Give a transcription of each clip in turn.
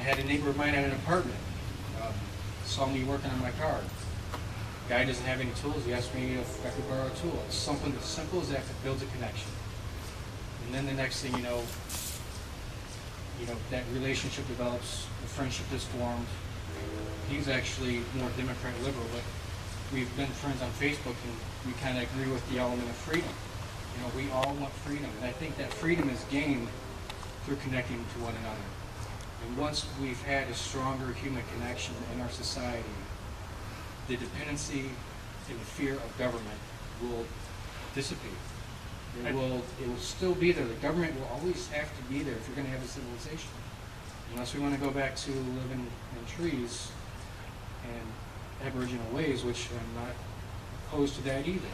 had a neighbor of mine at an apartment, saw me working on my car. Guy doesn't have any tools, he asked me if I could borrow a tool. It's something as simple as that that builds a connection. And then the next thing you know, that relationship develops, the friendship is formed. He's actually more Democrat liberal, but we've been friends on Facebook and we kind of agree with the element of freedom. We all want freedom, and I think that freedom is gained through connecting to one another. And once we've had a stronger human connection in our society, the dependency and the fear of government will dissipate. It will still be there. The government will always have to be there if you're going to have a civilization. Unless we want to go back to living in trees and Aboriginal ways, which I'm not opposed to that either.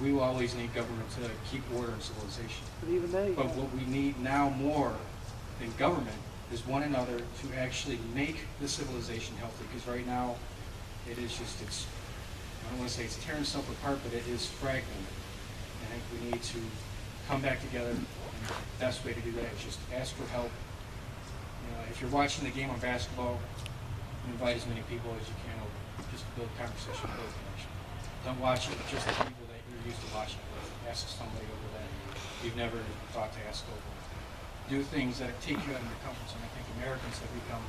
We will always need government to keep order and civilization. But what we need now more than government is one another to actually make the civilization healthy. Because right now, it is just, I don't want to say it's tearing itself apart, but it is fragmented. I think we need to come back together, and the best way to do that is just ask for help. If you're watching the game of basketball, invite as many people as you can over, just to build conversation, build connection. Don't watch it with just the people that you're used to watching with. Ask somebody over that you've never thought to ask over. Do things that take you out of your comfort zone. I think Americans have become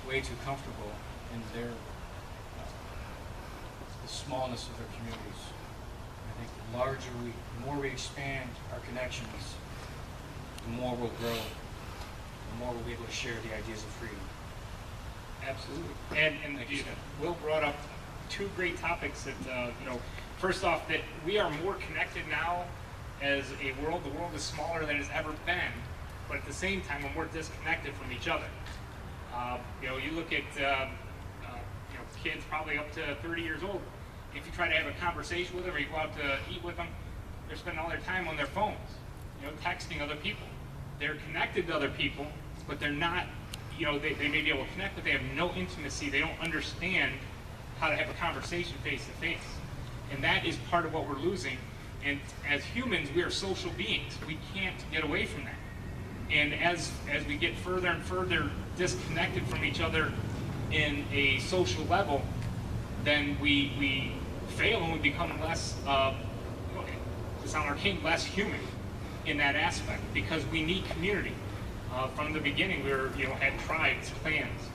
way too comfortable in the smallness of their communities. I think the more we expand our connections, the more we'll grow, the more we'll be able to share the ideas of freedom. Absolutely. And Will brought up two great topics that, first off, that we are more connected now as a world. The world is smaller than it's ever been, but at the same time, we're more disconnected from each other. You look at, kids probably up to 30 years old. If you try to have a conversation with them or you go out to eat with them, they're spending all their time on their phones, texting other people. They're connected to other people, but they're not, they may be able to connect, but they have no intimacy. They don't understand how to have a conversation face to face. And that is part of what we're losing. And as humans, we are social beings. We can't get away from that. And as we get further and further disconnected from each other in a social level, then we fail and we become less, to sound arcane, less human in that aspect, because we need community. From the beginning, we had tribes, clans.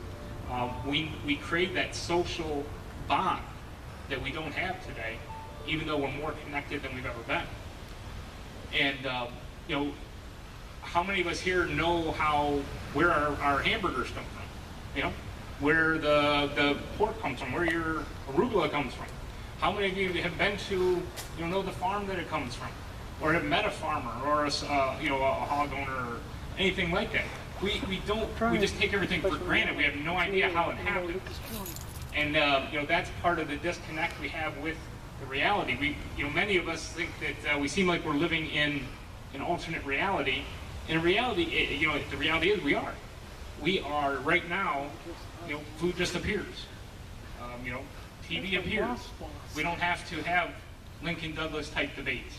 We create that social bond that we don't have today, even though we're more connected than we've ever been. And how many of us here know where our hamburgers come from? Where the pork comes from, where your arugula comes from. How many of you have been to, know the farm that it comes from, or have met a farmer, or a hog owner, or anything like that? We just take everything for granted. We have no idea how it happened, and that's part of the disconnect we have with the reality. Many of us think that we seem like we're living in an alternate reality. In reality, the reality is we are right now. Food just appears. TV appears. We don't have to have Lincoln Douglas type debates.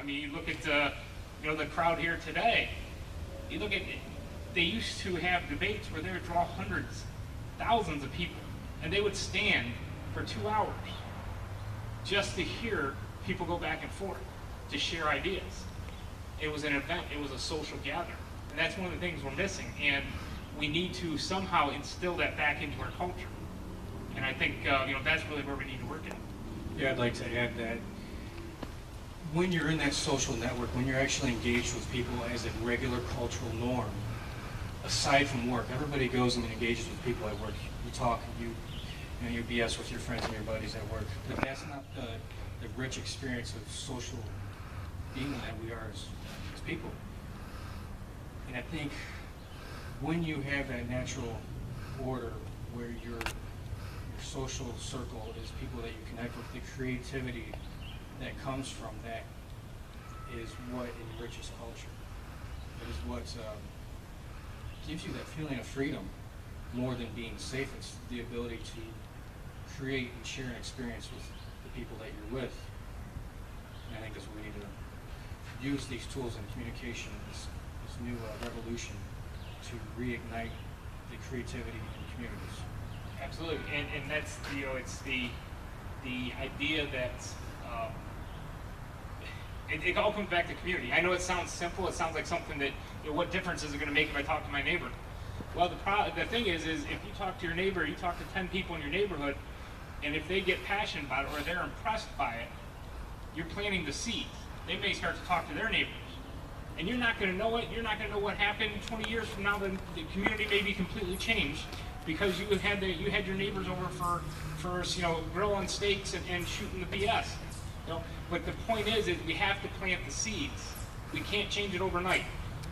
You look at the crowd here today. You look at they used to have debates where they would draw hundreds, thousands of people, and they would stand for 2 hours just to hear people go back and forth, to share ideas. It was an event. It was a social gathering, and that's one of the things we're missing. And we need to somehow instill that back into our culture. And I think that's really where we need to work at. Yeah, I'd like to add that when you're in that social network, when you're actually engaged with people as a regular cultural norm, aside from work, everybody goes and engages with people at work. You talk, you BS with your friends and your buddies at work. But that's not the rich experience of social being that we are as people. And I think when you have that natural order where your social circle is people that you connect with, the creativity that comes from that is what enriches culture. It is what gives you that feeling of freedom more than being safe. It's the ability to create and share an experience with the people that you're with. And I think that's what we need to use these tools in communication, this new revolution, to reignite the creativity in communities. Absolutely, and that's, you know, it's the idea that it all comes back to community. I know it sounds simple. It sounds like something that, you know, what difference is it going to make if I talk to my neighbor? Well, the thing is if you talk to your neighbor, you talk to 10 people in your neighborhood, and if they get passionate about it or they're impressed by it, you're planting the seeds. They may start to talk to their neighbors. And you're not going to know it. You're not going to know what happened 20 years from now. The community may be completely changed because you had your neighbors over for you know, grilling steaks and shooting the BS. You know, but the point is we have to plant the seeds. We can't change it overnight.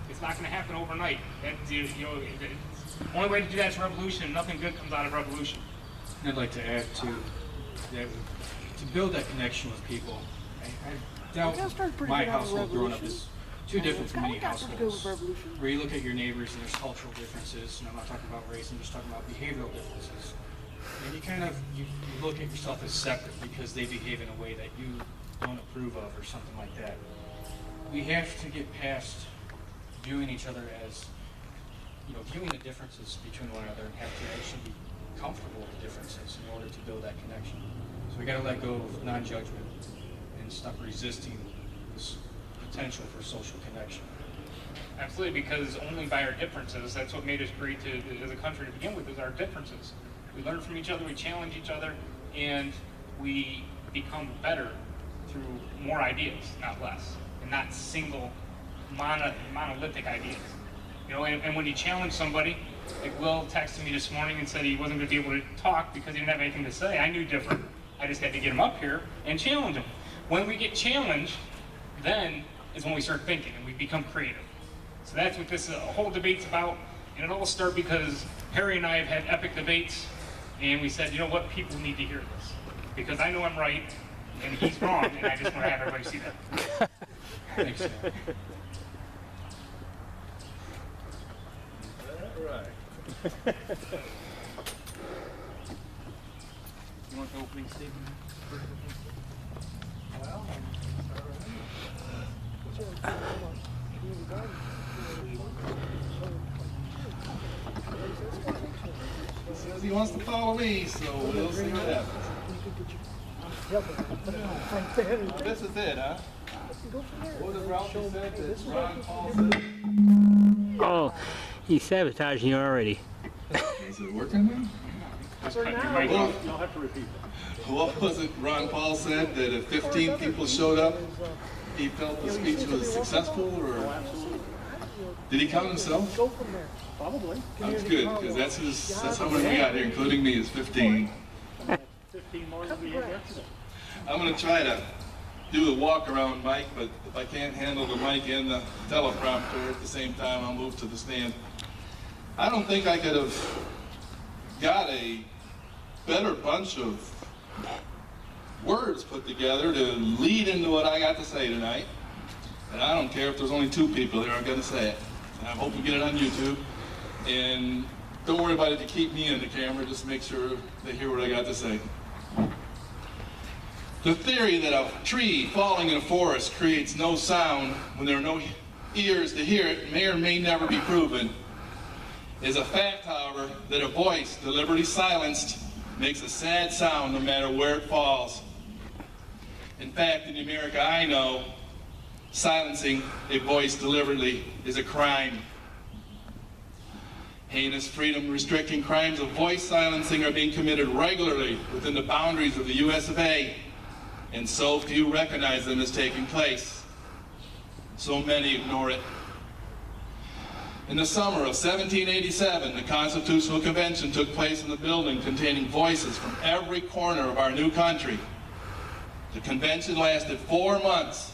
It's not going to happen overnight. You know, the only way to do that is revolution. Nothing good comes out of revolution. And I'd like to add to that, to build that connection with people. I doubt my household growing up is too different from many households, where you look at your neighbors and there's cultural differences, and I'm not talking about race, I'm just talking about behavioral differences. And you kind of, you look at yourself as separate because they behave in a way that you don't approve of or something like that. We have to get past viewing each other as, you know, viewing the differences between one another and have to actually be comfortable with the differences in order to build that connection. So we got to let go of non-judgment and stop resisting this potential for social connection. Absolutely, because only by our differences, that's what made us great as a country to begin with, is our differences. We learn from each other, we challenge each other, and we become better through more ideas, not less, and not single monolithic ideas. You know, and when you challenge somebody, like Will texted me this morning and said he wasn't going to be able to talk because he didn't have anything to say. I knew different. I just had to get him up here and challenge him. When we get challenged, then is when we start thinking and we become creative. So that's what this whole debate's about. And it all started because Harry and I have had epic debates, and we said, you know what, people need to hear this. Because I know I'm right, and he's wrong, and I just want to have everybody see that. Thanks, Sam. Right. You want the opening statement? Well, he says he wants to follow me, so we'll see what happens. This is it, huh? What did Ralphie said that Ron Paul said? Oh, he's sabotaging you already. Is it working now? Well, You'll have to repeat that. What was it Ron Paul said, that if 15 people showed up, he felt the speech was successful, Oh, or absolutely. did he count himself? Probably. That's good, because that's how many we got here, including me, is 15. 15 more than we had yesterday. I'm going to try to do the walk-around mic, but if I can't handle the mic and the teleprompter at the same time, I'll move to the stand. I don't think I could have got a better bunch of words put together to lead into what I got to say tonight. And I don't care if there's only 2 people here, I'm going to say it. And I hope we get it on YouTube. And don't worry about it to keep me in the camera, just make sure they hear what I got to say. The theory that a tree falling in a forest creates no sound when there are no ears to hear it may or may never be proven is a fact, however, that a voice deliberately silenced makes a sad sound no matter where it falls. In fact, in the America I know, silencing a voice deliberately is a crime. Heinous freedom-restricting crimes of voice silencing are being committed regularly within the boundaries of the US of A, and so few recognize them as taking place. So many ignore it. In the summer of 1787, the Constitutional Convention took place in the building containing voices from every corner of our new country. The convention lasted 4 months.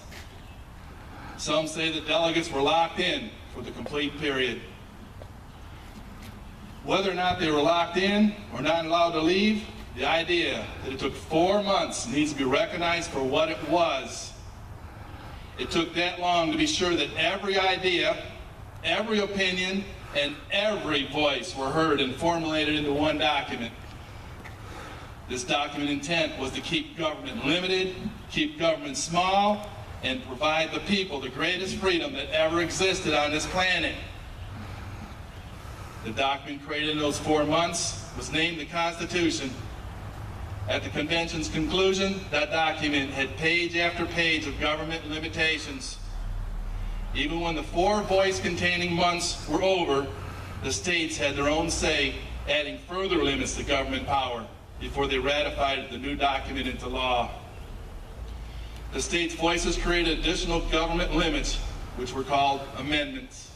Some say the delegates were locked in for the complete period. Whether or not they were locked in or not allowed to leave, the idea that it took 4 months needs to be recognized for what it was. It took that long to be sure that every idea, every opinion, and every voice were heard and formulated into one document. This document intent was to keep government limited, keep government small, and provide the people the greatest freedom that ever existed on this planet. The document created in those 4 months was named the Constitution. At the convention's conclusion, that document had page after page of government limitations. Even when the 4 voice-containing months were over, the states had their own say, adding further limits to government power before they ratified the new document into law. The states' voices created additional government limits, which were called amendments.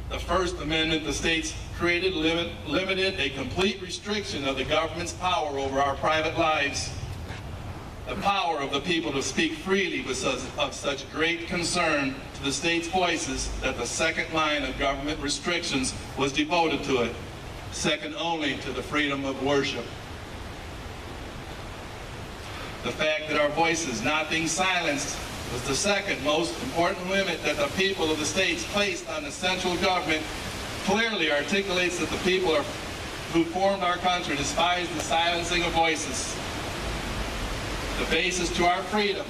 The First Amendment, the states created, limited a complete restriction of the government's power over our private lives. The power of the people to speak freely was of such great concern to the states' voices that the second line of government restrictions was devoted to it, second only to the freedom of worship. The fact that our voices not being silenced was the second most important limit that the people of the states placed on the central government clearly articulates that the people who formed our country despise the silencing of voices. The basis to our freedom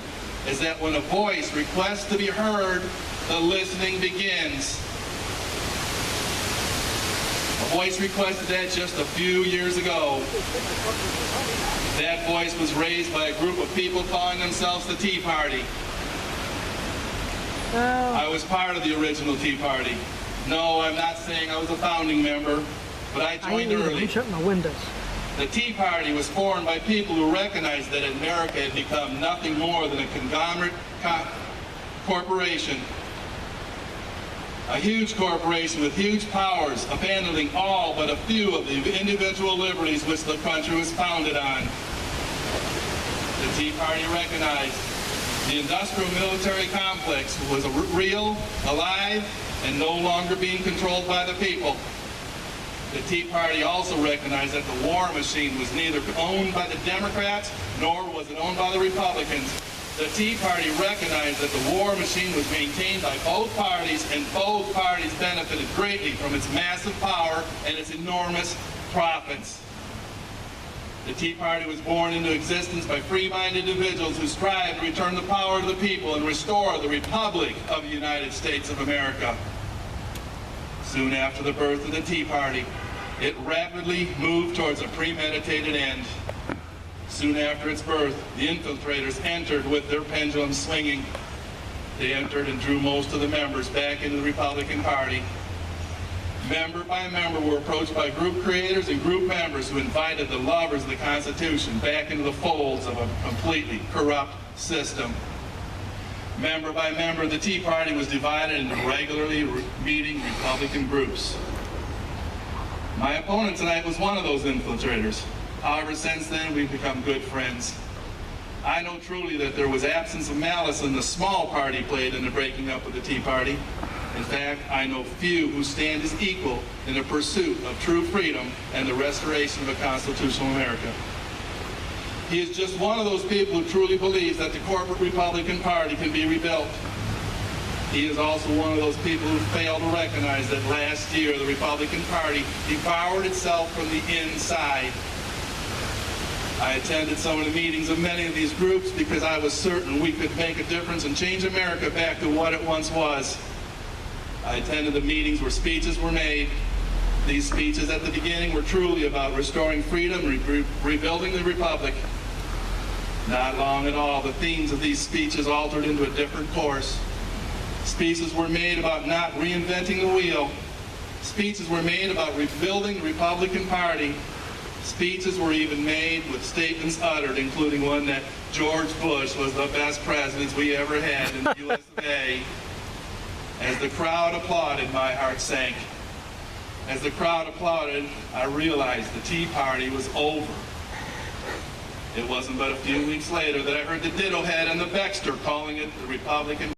is that when a voice requests to be heard, the listening begins. A voice requested that just a few years ago. That voice was raised by a group of people calling themselves the Tea Party. I was part of the original Tea Party. No, I'm not saying I was a founding member, but I joined early. I'm shutting my windows. The Tea Party was formed by people who recognized that America had become nothing more than a conglomerate corporation. A huge corporation with huge powers, abandoning all but a few of the individual liberties which the country was founded on. The Tea Party recognized the industrial military complex was real, alive, and no longer being controlled by the people. The Tea Party also recognized that the war machine was neither owned by the Democrats nor was it owned by the Republicans. The Tea Party recognized that the war machine was maintained by both parties, and both parties benefited greatly from its massive power and its enormous profits. The Tea Party was born into existence by free-minded individuals who strived to return the power to the people and restore the Republic of the United States of America. Soon after the birth of the Tea Party, it rapidly moved towards a premeditated end. Soon after its birth, the infiltrators entered with their pendulums swinging. They entered and drew most of the members back into the Republican Party. Member by member were approached by group creators and group members who invited the lovers of the Constitution back into the folds of a completely corrupt system. Member by member, the Tea Party was divided into regularly meeting Republican groups. My opponent tonight was one of those infiltrators. However, since then, we've become good friends. I know truly that there was absence of malice in the small party played in the breaking up of the Tea Party. In fact, I know few who stand as equal in the pursuit of true freedom and the restoration of a constitutional America. He is just one of those people who truly believes that the corporate Republican Party can be rebuilt. He is also one of those people who fail to recognize that last year the Republican Party devoured itself from the inside. I attended some of the meetings of many of these groups because I was certain we could make a difference and change America back to what it once was. I attended the meetings where speeches were made. These speeches at the beginning were truly about restoring freedom, rebuilding the Republic. Not long at all, the themes of these speeches altered into a different course. Speeches were made about not reinventing the wheel. Speeches were made about rebuilding the Republican Party. Speeches were even made with statements uttered, including one that George Bush was the best president we ever had in the US of A. As the crowd applauded, my heart sank. As the crowd applauded, I realized the Tea Party was over. It wasn't but a few weeks later that I heard the Ditto Head and the Baxter calling it the Republican